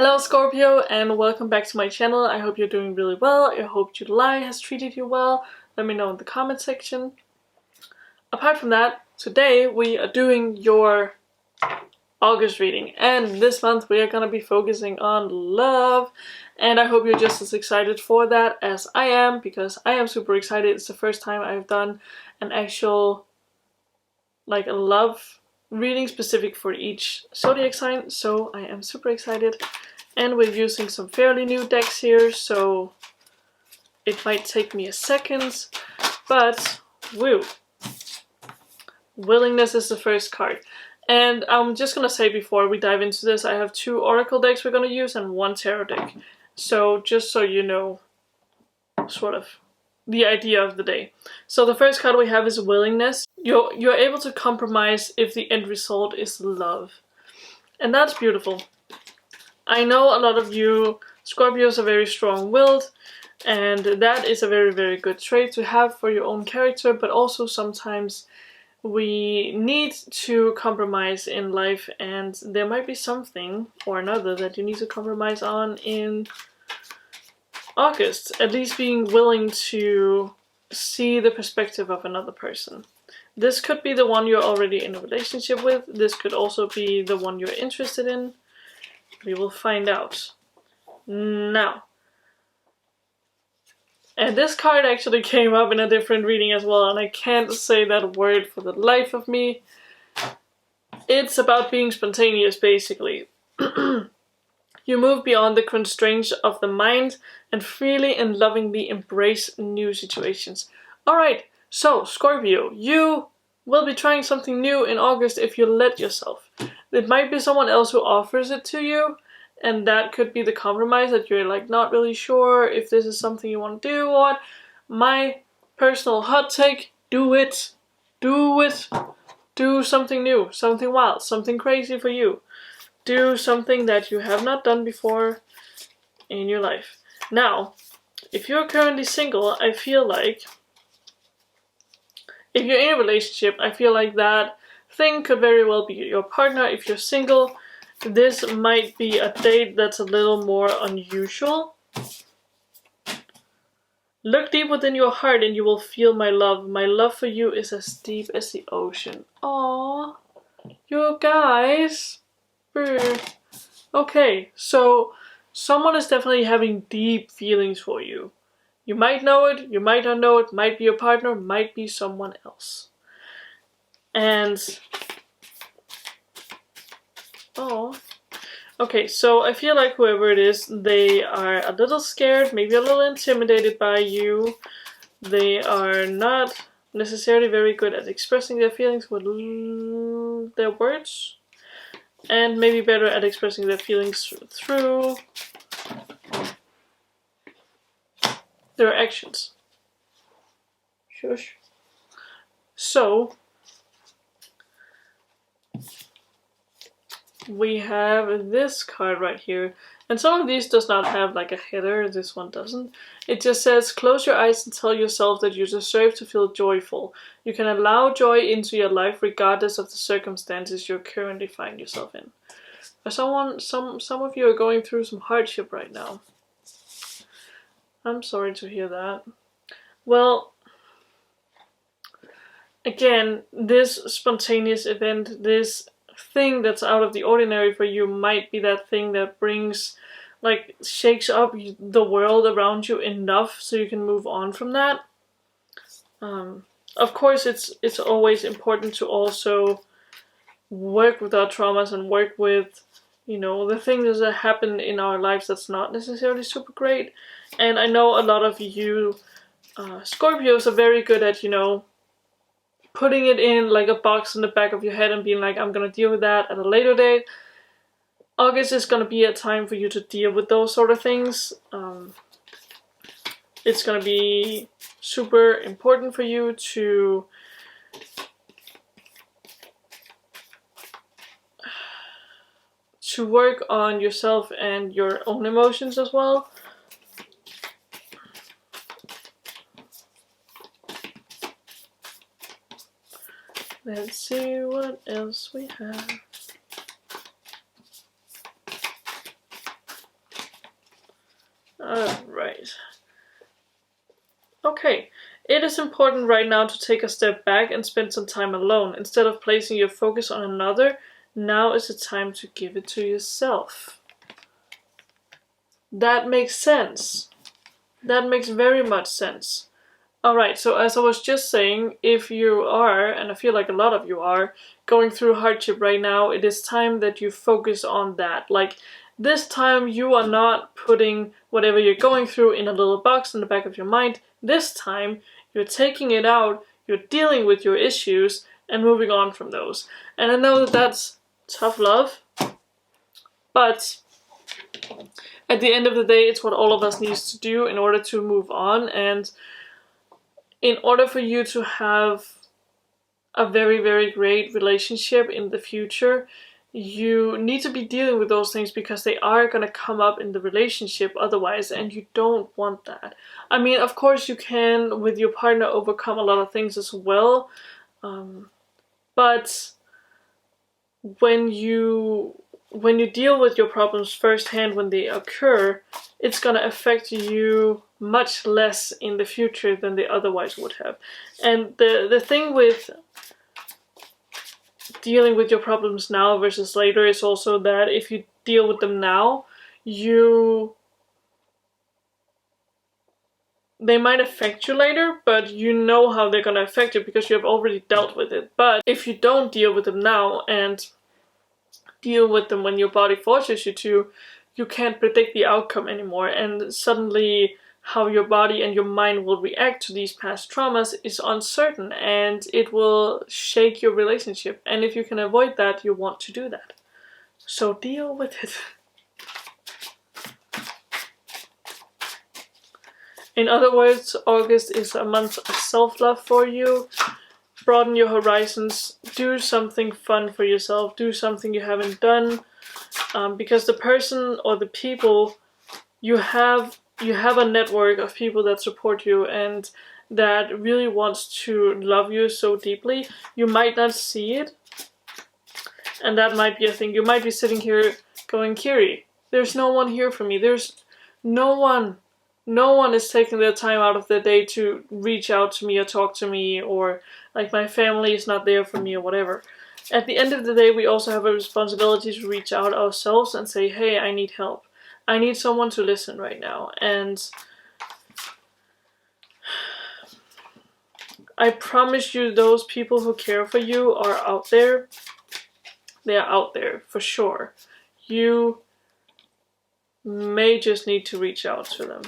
Hello Scorpio and welcome back to my channel. I hope you're doing really well. I hope July has treated you well. Let me know in the comment section. Apart from that, today we are doing your August reading, and this month we are going to be focusing on love, and I hope you're just as excited for that as I am, because I am super excited. It's the first time I've done an actual a love reading specific for each zodiac sign, so I am super excited. And we're using some fairly new decks here, so it might take me a second, but woo! Willingness is the first card. And I'm just gonna say before we dive into this, I have 2 oracle decks we're gonna use and 1 tarot deck. So just so you know, sort of the idea of the day. So the first card we have is willingness. You're able to compromise if the end result is love. And that's beautiful. I know a lot of you Scorpios are very strong-willed, and that is a very, very good trait to have for your own character, but also sometimes we need to compromise in life, and there might be something or another that you need to compromise on in August. At least being willing to see the perspective of another person. This could be the one you're already in a relationship with. This could also be the one you're interested in. We will find out now. And this card actually came up in a different reading as well, and I can't say that word for the life of me. It's about being spontaneous, basically. You move beyond the constraints of the mind and freely and lovingly embrace new situations. Alright, so Scorpio, you will be trying something new in August if you let yourself. It might be someone else who offers it to you, and that could be the compromise, that you're not really sure if this is something you want to do or what. My personal hot take, do it. Do it. Do something new, something wild, something crazy for you. Do something that you have not done before in your life. Now, if you're currently single, I feel like if you're in a relationship, I feel like that thing could very well be your partner. If you're single, this might be a date that's a little more unusual. Look deep within your heart and you will feel my love. My love for you is as deep as the ocean. Aww, you guys. Okay, so someone is definitely having deep feelings for you. You might know it, you might not know it, might be your partner, might be someone else. And okay, so I feel like whoever it is, they are a little scared, maybe a little intimidated by you. They are not necessarily very good at expressing their feelings with their words, and maybe better at expressing their feelings through their actions. Shush. So we have this card right here, and some of these does not have a header. This one doesn't. It just says, close your eyes and tell yourself that you deserve to feel joyful. You can allow joy into your life regardless of the circumstances you currently find yourself in. For some of you are going through some hardship right now. I'm sorry to hear that. Well, again, this spontaneous event, this thing that's out of the ordinary for you might be that thing that brings, shakes up the world around you enough so you can move on from that. Of course, it's always important to also work with our traumas and work with, the things that happen in our lives that's not necessarily super great. And I know a lot of you Scorpios are very good at, putting it in a box in the back of your head and being I'm gonna deal with that at a later date. August is gonna be a time for you to deal with those sort of things. It's gonna be super important for you to work on yourself and your own emotions as well. Let's see what else we have. Alright. Okay. It is important right now to take a step back and spend some time alone. Instead of placing your focus on another, now is the time to give it to yourself. That makes sense. That makes very much sense. Alright, so as I was just saying, if you are, and I feel like a lot of you are, going through hardship right now, it is time that you focus on that. Like, this time you are not putting whatever you're going through in a little box in the back of your mind. This time, you're taking it out, you're dealing with your issues, and moving on from those. And I know that that's tough love, but at the end of the day, it's what all of us needs to do in order to move on. And in order for you to have a very, very great relationship in the future, you need to be dealing with those things because they are going to come up in the relationship otherwise, and you don't want that. I mean, of course you can, with your partner, overcome a lot of things as well, but when you deal with your problems firsthand when they occur, it's going to affect you much less in the future than they otherwise would have. And the thing with dealing with your problems now versus later is also that if you deal with them now, they might affect you later, but you know how they're going to affect you because you have already dealt with it. But if you don't deal with them now and deal with them when your body forces you to, you can't predict the outcome anymore, and suddenly how your body and your mind will react to these past traumas is uncertain, and it will shake your relationship. And if you can avoid that, you want to do that. So deal with it. In other words, August is a month of self-love for you. Broaden your horizons, do something fun for yourself, do something you haven't done, because the person or the people you have a network of people that support you and that really wants to love you so deeply. You might not see it, and that might be a thing. You might be sitting here going, Kiri, there's no one here for me. There's no one. No one is taking their time out of their day to reach out to me or talk to me, or like my family is not there for me or whatever. At the end of the day, we also have a responsibility to reach out ourselves and say, hey, I need help. I need someone to listen right now. And I promise you, those people who care for you are out there. They are out there for sure. You may just need to reach out to them.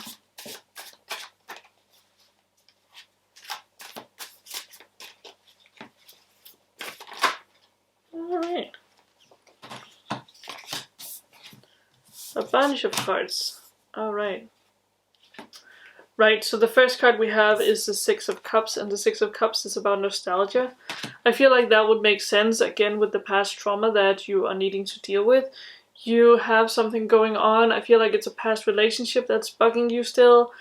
Alright. A bunch of cards. Alright. Right, so the first card we have is the Six of Cups, and the Six of Cups is about nostalgia. I feel like that would make sense, again, with the past trauma that you are needing to deal with. You have something going on. I feel like it's a past relationship that's bugging you still.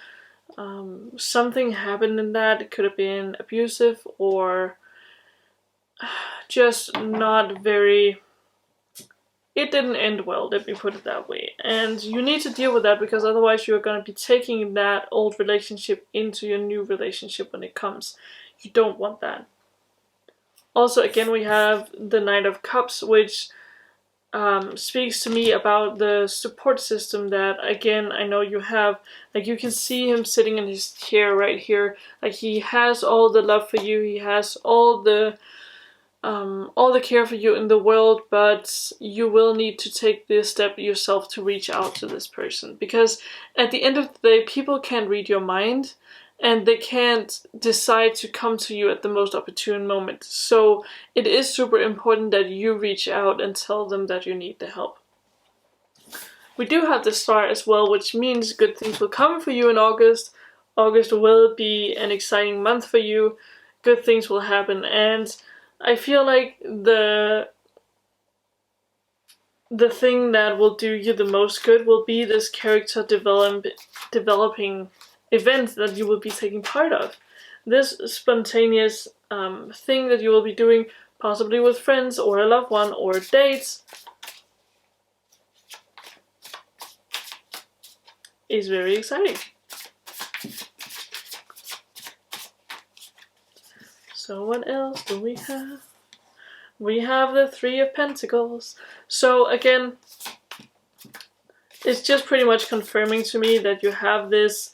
Something happened in that. It could have been abusive or just not very... It didn't end well, let me put it that way. And you need to deal with that because otherwise you're going to be taking that old relationship into your new relationship when it comes. You don't want that. Also, again, we have the Knight of Cups, which speaks to me about the support system that, again, I know you have. Like, you can see him sitting in his chair right here. Like, he has all the love for you. He has all the care for you in the world, but you will need to take this step yourself to reach out to this person. Because at the end of the day, people can't read your mind, and they can't decide to come to you at the most opportune moment. So it is super important that you reach out and tell them that you need the help. We do have the Star as well, which means good things will come for you in August. August will be an exciting month for you. Good things will happen, and I feel like the thing that will do you the most good will be this character developing event that you will be taking part of. This spontaneous thing that you will be doing, possibly with friends or a loved one or dates. is very exciting. So what else do we have? We have the Three of Pentacles. So again, it's just pretty much confirming to me that you have this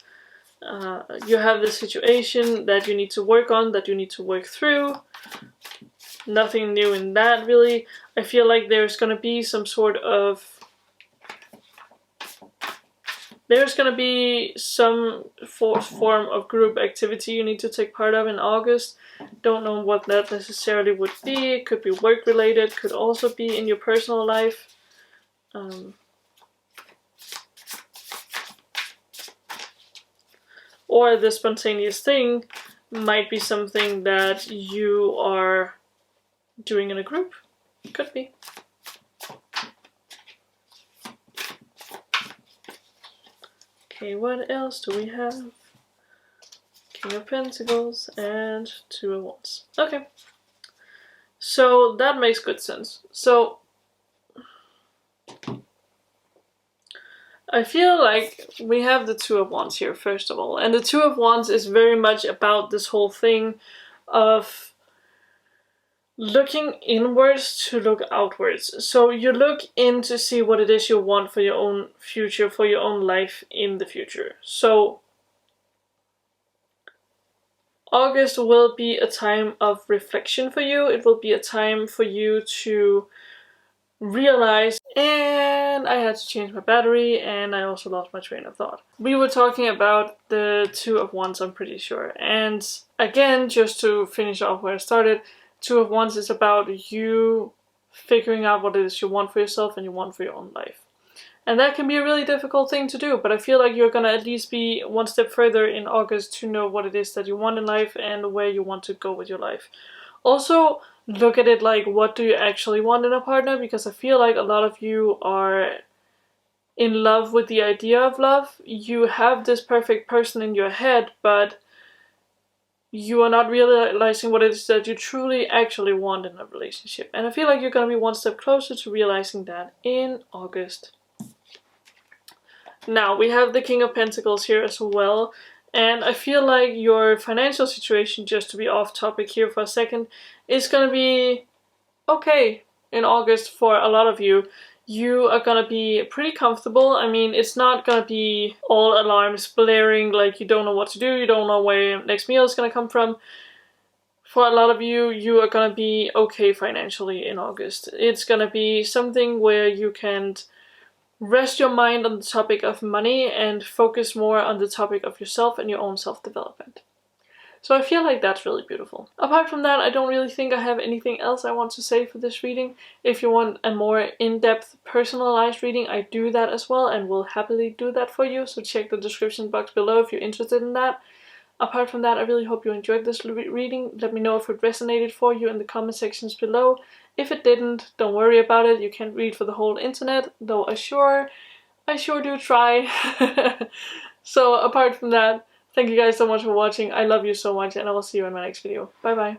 situation that you need to work on, that you need to work through. Nothing new in that, really. I feel like there's going to be some sort of... There's going to be some form of group activity you need to take part of in August. Don't know what that necessarily would be. It could be work related, could also be in your personal life. Or the spontaneous thing might be something that you are doing in a group. Could be. Okay, what else do we have? King of Pentacles and Two of Wands. Okay. So that makes good sense. So I feel like we have the Two of Wands here, first of all. And the Two of Wands is very much about this whole thing of looking inwards to look outwards. So you look in to see what it is you want for your own future, for your own life in the future. So August will be a time of reflection for you. It will be a time for you to realize, and I had to change my battery, and I also lost my train of thought. We were talking about the Two of Wands, I'm pretty sure. And again, just to finish off where I started, Two of Wands is about you figuring out what it is you want for yourself and you want for your own life. And that can be a really difficult thing to do, but I feel like you're gonna at least be one step further in August to know what it is that you want in life and where you want to go with your life. Also, look at it like, what do you actually want in a partner? Because I feel like a lot of you are in love with the idea of love. You have this perfect person in your head, but you are not realizing what it is that you truly actually want in a relationship. And I feel like you're going to be one step closer to realizing that in August. Now, we have the King of Pentacles here as well. And I feel like your financial situation, just to be off topic here for a second, is going to be okay in August for a lot of you. You are going to be pretty comfortable. I mean, it's not going to be all alarms blaring, like you don't know what to do, you don't know where your next meal is going to come from. For a lot of you, you are going to be okay financially in August. It's going to be something where you can rest your mind on the topic of money and focus more on the topic of yourself and your own self-development. So I feel like that's really beautiful. Apart from that, I don't really think I have anything else I want to say for this reading. If you want a more in-depth, personalized reading, I do that as well and will happily do that for you. So check the description box below if you're interested in that. Apart from that, I really hope you enjoyed this reading. Let me know if it resonated for you in the comment sections below. If it didn't, don't worry about it. You can't read for the whole internet, though I sure do try. So apart from that, thank you guys so much for watching. I love you so much, and I will see you in my next video. Bye bye.